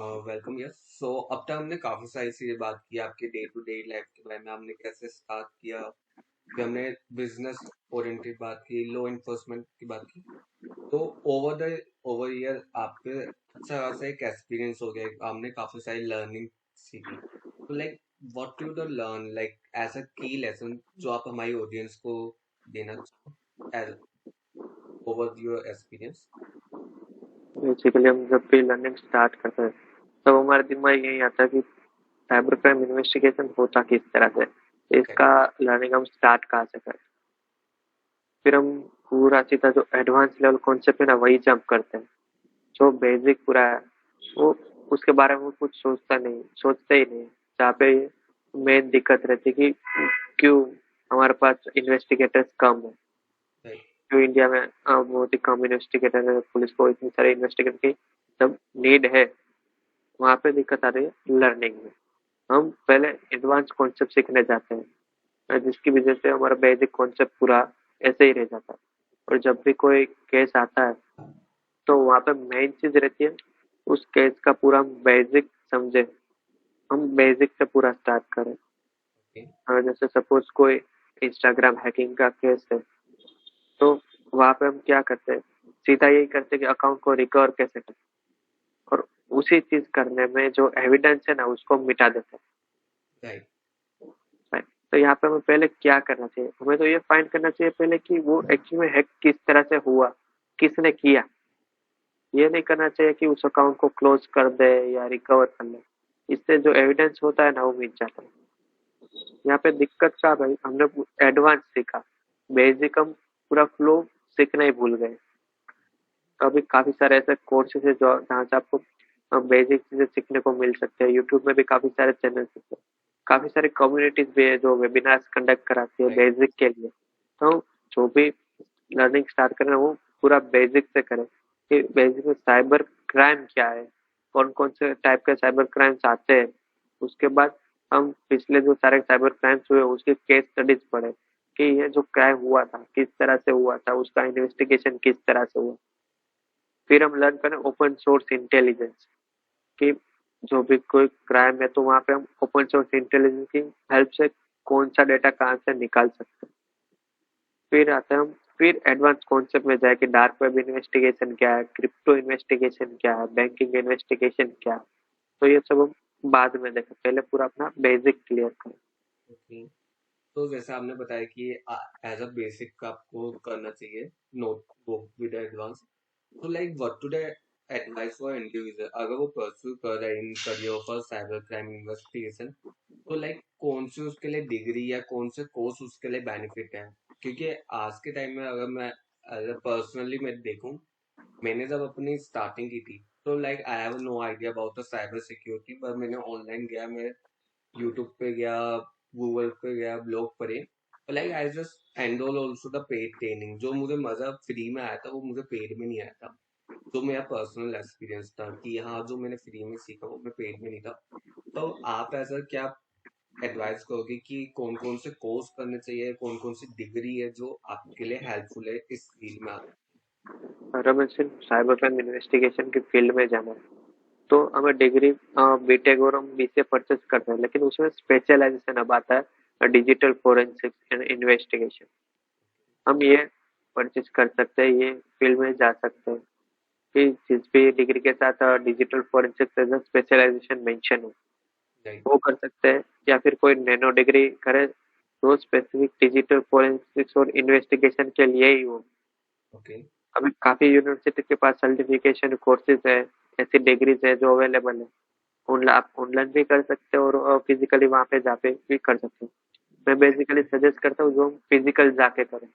Welcome. Yes, सो अब तक हमने काफी सारी चीजें बात की, आपके डे टू डे लाइफ के बारे में, हमने कैसे स्टार्ट किया, फिर हमने बिजनेस ओरिएंटेड बात की, लॉ इन्फोर्समेंट की बात की। तो ओवर ईयर आपके अच्छा खासा एक एक्सपीरियंस हो गया, हमने काफी सारी लर्निंग सीखी। तो like what you the learn like as a key lesson जो आप हमारी ऑडियंस को देना चाहो as over your experience. Basically हम जब भी लर्निंग स्टार्ट करते हैं तब हमारे दिमाग में यही आता है कि साइबर क्राइम इन्वेस्टिगेशन होता किस तरह से, इसका लर्निंग हम स्टार्ट कहाँ से करें। फिर हम पूरा सीधा जो एडवांस लेवल कॉन्सेप्ट है ना वही जंप करते हैं। जो बेसिक पूरा है वो उसके बारे में वो कुछ सोचते ही नहीं। जहाँ पे मेन दिक्कत रहती है कि क्यों हमारे पास इन्वेस्टिगेटर्स कम है, राइट। क्यों इंडिया में बहुत ही कम इन्वेस्टिगेटर है, पुलिस को इतनी सारी इन्वेस्टिगेटर की जब नीड है वहाँ पे दिक्कत आ रही है लर्निंग में। हम पहले एडवांस कॉन्सेप्ट सीखने जाते हैं जिसकी वजह से हमारा बेसिक कॉन्सेप्ट पूरा ऐसे ही रह जाता है। और जब भी कोई केस आता है तो वहाँ पे मेन चीज रहती है उस केस का पूरा बेसिक समझे, हम बेसिक से पूरा स्टार्ट करें। ओके। जैसे सपोज कोई इंस्टाग्राम हैकिंग का केस है तो वहाँ पे हम क्या करते हैं, सीधा यही करते हैं कि अकाउंट को रिकवर कैसे करें, और उसी चीज करने में जो एविडेंस है ना उसको मिटा देते राइट। हैं। तो यहाँ पे हमें पहले क्या करना चाहिए, हमें तो ये फाइंड करना चाहिए पहले कि वो एक्चुअली में हैक किस तरह से हुआ, किसने किया। ये नहीं करना चाहिए कि उस अकाउंट को क्लोज कर दे या रिकवर कर ले, इससे जो एविडेंस होता है ना वो मिट जाता है। यहाँ पे दिक्कत क्या भाई, हमने एडवांस सीखा, बेसिक हम पूरा फ्लो सीखना ही भूल गए। तो अभी काफी सारे ऐसे कोर्सेज है जो जहाँ से आपको बेसिक चीजें सीखने को मिल सकते हैं। यूट्यूब में भी काफी सारे चैनल है, काफी सारी कम्युनिटीज भी है जो वेबिनार्स कंडक्ट कराती है राइट। बेसिक के लिए। तो जो भी लर्निंग स्टार्ट करें वो पूरा बेसिक से करें कि बेसिक में साइबर क्राइम क्या है, कौन कौन से टाइप के साइबर क्राइम्स आते हैं। उसके बाद हम पिछले जो सारे साइबर क्राइम्स हुए उसकी केस स्टडीज पढ़े कि ये जो क्राइम हुआ था किस तरह से हुआ था, उसका इन्वेस्टिगेशन किस तरह से हुआ। फिर हम लर्न करें ओपन सोर्स इंटेलिजेंस कि जो भी कोई क्राइम है तो वहाँ पे हम ओपन सोर्स इंटेलिजेंस की हेल्प से कौन सा डेटा कहाँ से निकाल सकते हैं। फिर आते हैं हम, फिर एडवांस कॉन्सेप्ट में जाए कि डार्क वेब इन्वेस्टिगेशन क्या है, क्रिप्टो इन्वेस्टिगेशन क्या है, बैंकिंग इन्वेस्टिगेशन क्या है। तो ये सब हम बाद में देखें, पहले पूरा अपना बेसिक क्लियर करें। ओके। तो जैसे आपने बताया कि एज अ बेसिक आपको करना चाहिए, नोट वो विद एडवांस। तो like what to the advice for individual अगर वो परस्यू कर रहे हैं in career for cyber crime investigation, तो लाइक कौन सी उसके लिए डिग्री या कौन से कोर्स उसके लिए बेनिफिट है? क्योंकि आज के टाइम में अगर मैं पर्सनली मैं देखूं, मैंने जब अपनी स्टार्टिंग की थी तो like I have no idea about the cyber security, पर मैंने ऑनलाइन गया, मैं यूट्यूब पे गया, गूगल पे गया, ब्लॉग पढ़े, like I just enrol also the paid training. जो मुझे मजा फ्री में आया था वो मुझे पेड में नहीं आया था। तो मेरा पर्सनल एक्सपीरियंस था कि हाँ, जो मैंने फ्री में सीखा वो मैं पेड में नहीं था। तो आप ऐसा क्या एडवाइस करोगे कि कौन कौन से कोर्स करने चाहिए, कौन कौन सी डिग्री है जो आपके लिए हेल्पफुल है इस फील्ड में आने? अगर हमें सिर्फ साइबर क्राइम इन्वेस्टिगेशन की फील्ड में जाना है तो हमें डिग्री बीटेक और हम बीसीए परचेस करते हैं, लेकिन उसमें स्पेशलाइजेशन अब आता है डिजिटल फोरेंसिक्स एंड इन्वेस्टिगेशन। हम ये परचेस कर सकते हैं, ये फील्ड में जा सकते हैं कि जिस भी डिग्री के साथ digital forensics as specialisation mention हो राइट। वो कर सकते हैं, या फिर कोई नैनो डिग्री करे तो स्पेसिफिक डिजिटल फोरेंसिक्स और इन्वेस्टिगेशन के लिए ही हो। ओके। अभी काफी यूनिवर्सिटी के पास सर्टिफिकेशन कोर्सेज है, ऐसी डिग्रीज है जो अवेलेबल है। आप ऑनलाइन भी कर सकते हो और फिजिकली वहाँ पे जाके भी कर सकते हो। मैं बेसिकली सजेस्ट करता हूँ जो हम फिजिकल जाके करें,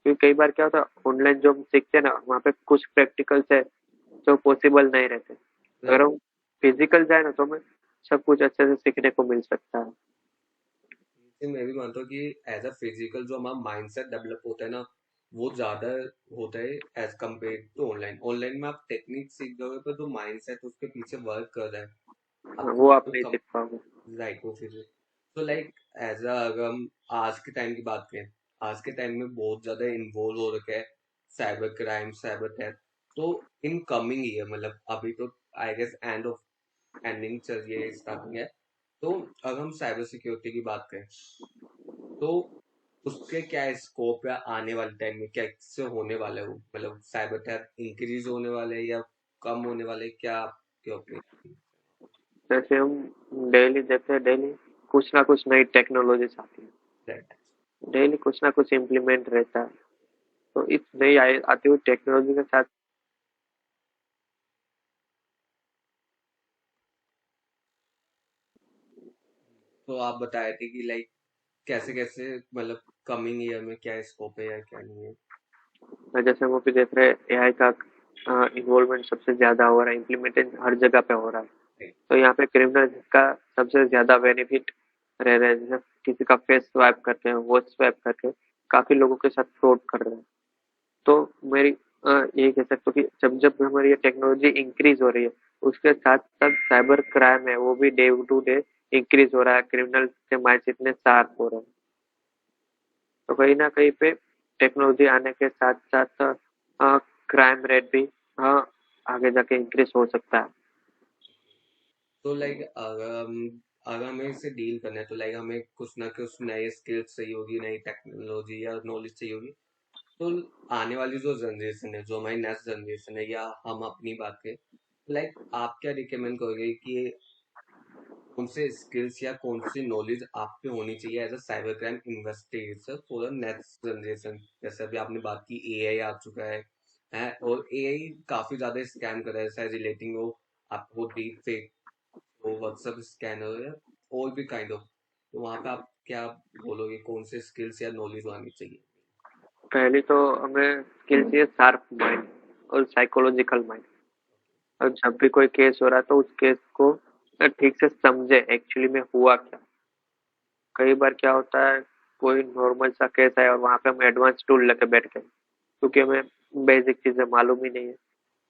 क्योंकि कई बार क्या होता है ऑनलाइन जो हम सीखते हैं ना वहाँ पे कुछ प्रैक्टिकल्स है जो पॉसिबल नहीं रहते। अगर राइट। हम फिजिकल जाए ना तो हमें सब कुछ अच्छे से सीखने को मिल सकता है। मैं भी मानता हूँ कि एज अ फिजिकल जो हमारा माइंडसेट डेवलप होता है ना, वो ज्यादा होता है as compare to online. Online में आप टेक्निक सीख जाओगे पर जो माइंडसेट उसके पीछे वर्क कर रहा है वो आप आपको नहीं कम। सीख पाओगे। लाइक वो फिजिकल। तो लाइक एज अ अगर हम आज के टाइम की बात करें, आज के टाइम में बहुत ज्यादा इन्वॉल्व हो रखा है साइबर क्राइम, साइबर थेफ्ट। तो इन कमिंग ईयर मतलब अभी तो I guess end of ending चल रही है, स्टार्टिंग है। तो अगर हम साइबर सिक्योरिटी की बात करें तो उसके क्या स्कोप है आने वाले टाइम में, क्या इससे होने वाला है वो, मतलब साइबर अटैक इंक्रीज होने वाले हैं या कम होने वाले हैं, क्या आपके ओपिनियन? जैसे हम डेली देखते हैं, डेली कुछ ना कुछ नई टेक्नोलॉजीज आती राइट। है, डेली कुछ ना कुछ इम्प्लीमेंट रहता है। तो इस नई आती हुई टेक्नोलॉजी के साथ तो आप बताए थे कि लाइक कैसे कैसे, मतलब कमिंग ईयर में क्या स्कोप है या क्या नहीं है। जैसे हम अभी देख रहे हैं एआई का इन्वॉल्वमेंट सबसे ज्यादा हो रहा है, इम्प्लीमेंटेशन हर जगह पे हो रहा है। राइट। तो यहाँ पे क्रिमिनल का सबसे ज्यादा बेनिफिट रह रहा है। जैसे किसी का फेस स्वैप करके, वॉइस स्वैप करके काफी लोगों के साथ फ्रॉड कर रहे हैं। तो मेरी ये कह सकते हो कि जब जब हमारी ये टेक्नोलॉजी इंक्रीज हो रही है, उसके साथ साथ साइबर क्राइम है वो भी डे टू डे इंक्रीज हो रहा है। क्रिमिनल के माइंड इतने शार्प हो रहे हैं। तो कहीं ना कहीं पे टेक्नोलॉजी आने के साथ साथ क्राइम रेट भी आगे जाके इंक्रीज हो सकता है। तो लाइक अगर हमें इसे डील करना है तो लाइक हमें कुछ ना कुछ नए स्किल्स चाहिए होगी, नई टेक्नोलॉजी या नॉलेज चाहिए होगी। तो आने वाली जो जनरेशन है, जो हमारी नेक्स्ट जनरेशन है, या हम अपनी बात करें, लाइक आप क्या रिकमेंड करोगे कि कौन से स्किल्स या कौन सी नॉलेज आप पे होनी चाहिए as a cyber crime investigator for the next generation? जैसे अभी आपने बात की एआई आ चुका है और एआई काफी ज्यादा स्कैम कर रहा है, शायद रिलेटिंग हो आपको डीप फेक, वो व्हाट्सएप स्कैनर है और भी काइंड ऑफ। तो वहां पे आप क्या बोलोगे, कौन से स्किल्स या नॉलेज आनी चाहिए? पहली तो हमें स्किल चाहिए शार्प माइंड और साइकोलॉजिकल माइंड। और जब भी कोई केस हो रहा है तो उस केस को ठीक से समझे एक्चुअली में हुआ क्या। कई बार क्या होता है, कोई नॉर्मल सा केस है और वहां पे हम एडवांस टूल लेके बैठ गए क्योंकि हमें बेसिक चीजें मालूम ही नहीं है।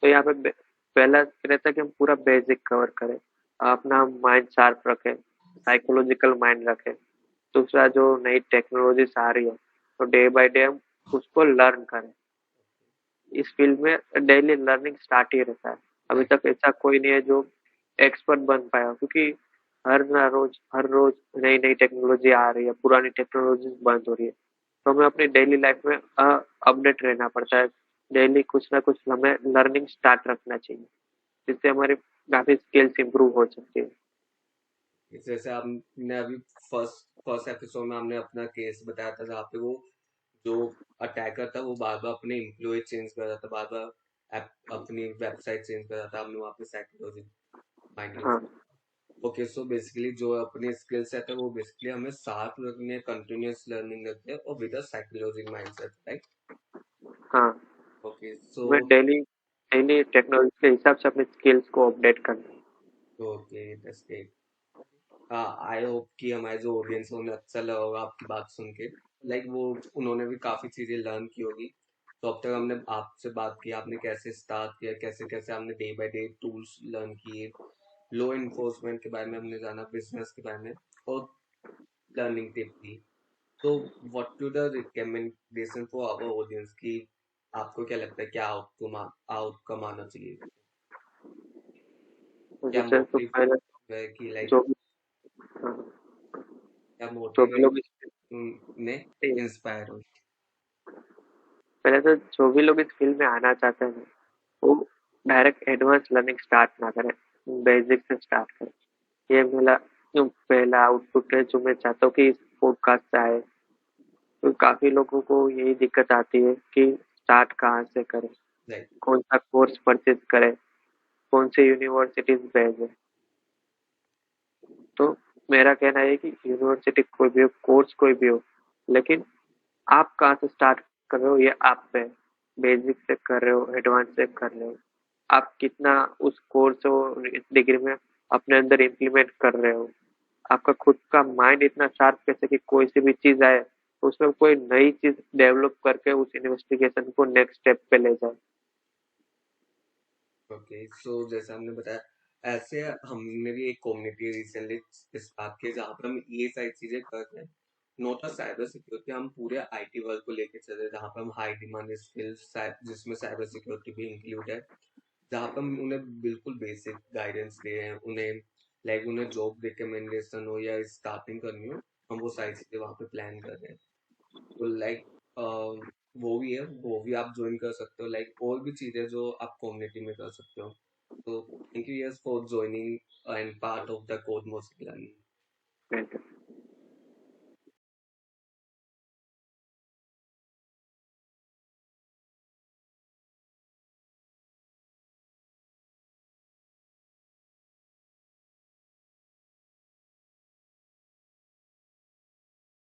तो यहाँ पे पहला रहता है कि हम पूरा बेसिक कवर करें, अपना माइंड शार्प रखें, साइकोलॉजिकल माइंड रखें। दूसरा, जो नई टेक्नोलॉजीज आ रही है तो डे बाय डे हम उसको लर्न करें। इस फील्ड में डेली लर्निंग स्टार्ट ही रहता है। अभी राइट। तक ऐसा कोई नहीं है जो एक्सपर्ट बन पाया, क्योंकि हर रोज नई नई टेक्नोलॉजी आ रही है, पुरानी टेक्नोलॉजी बंद हो रही है। तो हमें अपनी डेली लाइफ में अपडेट रहना पड़ता है। डेली कुछ ना कुछ हमें लर्निंग स्टार्ट रखना चाहिए, जिससे हमारी काफी स्किल्स इंप्रूव हो सकती है। जैसे आपने अभी फर्स्ट फर्स्ट एपिसोड में हमने अपना केस बताया था जहाँ पे वो जो अटैकर था वो बार बार अपने एम्प्लॉय चेंज कर रहा था, बार बार अपनी वेबसाइट चेंज कर रहा था, हमने वहाँ पे साइकोलॉजी माइंड यूज। हाँ। ओके, सो बेसिकली जो अपने स्किल सेट है वो बेसिकली हमें साथ रखने, कंटिन्यूअस लर्निंग रखते हैं और with psychology mind set, right? हाँ, ओके सो। हमें डेली डेली टेक्नोलॉजी के हिसाब से अपने स्किल्स को अपडेट करना है। Okay, that's great. I hope कि हमारे जो ऑडियंस है उन्हें अच्छा लगा होगा आपकी बात सुन के। लाइक वो उन्होंने भी काफी चीजें लर्न की होगी। तो अब तक हमने आपसे बात की, आपने कैसे स्टार्ट किया, कैसे कैसे आपने day by day tools learn किए, लॉ इन्फोर्समेंट के बारे में हमने जाना, बिजनेस के बारे में, और लर्निंग टिप दी। तो what to the recommendation for our audience की आपको क्या लगता है, क्या आउटकम आना चाहिए, तो क्या जैसे तो मोटिव पहले है कि लाइक जो भी हाँ, क्या जो मोटिव भी है लोग ने इंस्पायर हो? पहले तो जो भी लोग इस फील्ड में आना चाहते हैं वो डायरेक्ट एडवांस लर्निंग स्टार्ट ना करें, बेसिक से स्टार्ट करें। ये मेरा जो पहला आउटपुट है जो मैं चाहता हूँ कि इस पॉडकास्ट से आए। तो काफी लोगों को यही दिक्कत आती है कि स्टार्ट कहाँ से करें, राइट। कौन सा कोर्स परचेज करें, कौन से यूनिवर्सिटीज भेजें। तो मेरा कहना है कि यूनिवर्सिटी कोई भी हो, कोर्स कोई भी हो, लेकिन आप कहाँ से स्टार्ट कर रहे हो ये आप पे है। बेसिक से कर रहे हो, एडवांस से कर रहे हो, आप कितना उस कोर्स और इस डिग्री में अपने अंदर इम्प्लीमेंट कर रहे हो। आपका खुद का माइंड इतना शार्प कैसे कि कोई सी भी चीज आए तो उसमें कोई नई चीज डेवलप करके उस इन्वेस्टिगेशन को नेक्स्ट स्टेप पे ले जाए। ओके, सो जैसा हमने बताया, ऐसे हमने भी एक कम्युनिटी रिसेंटली स्टार्ट की जहाँ पर हम ये सारी चीजें करते हैं। नोट साइबर सिक्योरिटी, हम पूरे आईटी वर्ल्ड को लेके चले जहाँ पर हम हाई डिमांड स्किल्स जिसमें साइबर सिक्योरिटी भी इंक्लूड है, जहाँ पे हम उन्हें बिल्कुल बेसिक गाइडेंस दे रहे हैं, उन्हें लाइक उन्हें जॉब रिकमेंडेशन हो या स्टार्टिंग करनी हो, हम वो सारी चीजें वहाँ पे प्लान कर रहे हैं। तो लाइक वो भी है, वो भी आप ज्वाइन कर सकते हो, लाइक और भी चीजें जो आप कम्युनिटी में कर सकते हो। तो thank you yes for joining and part of the code mosaic learning. Thank you.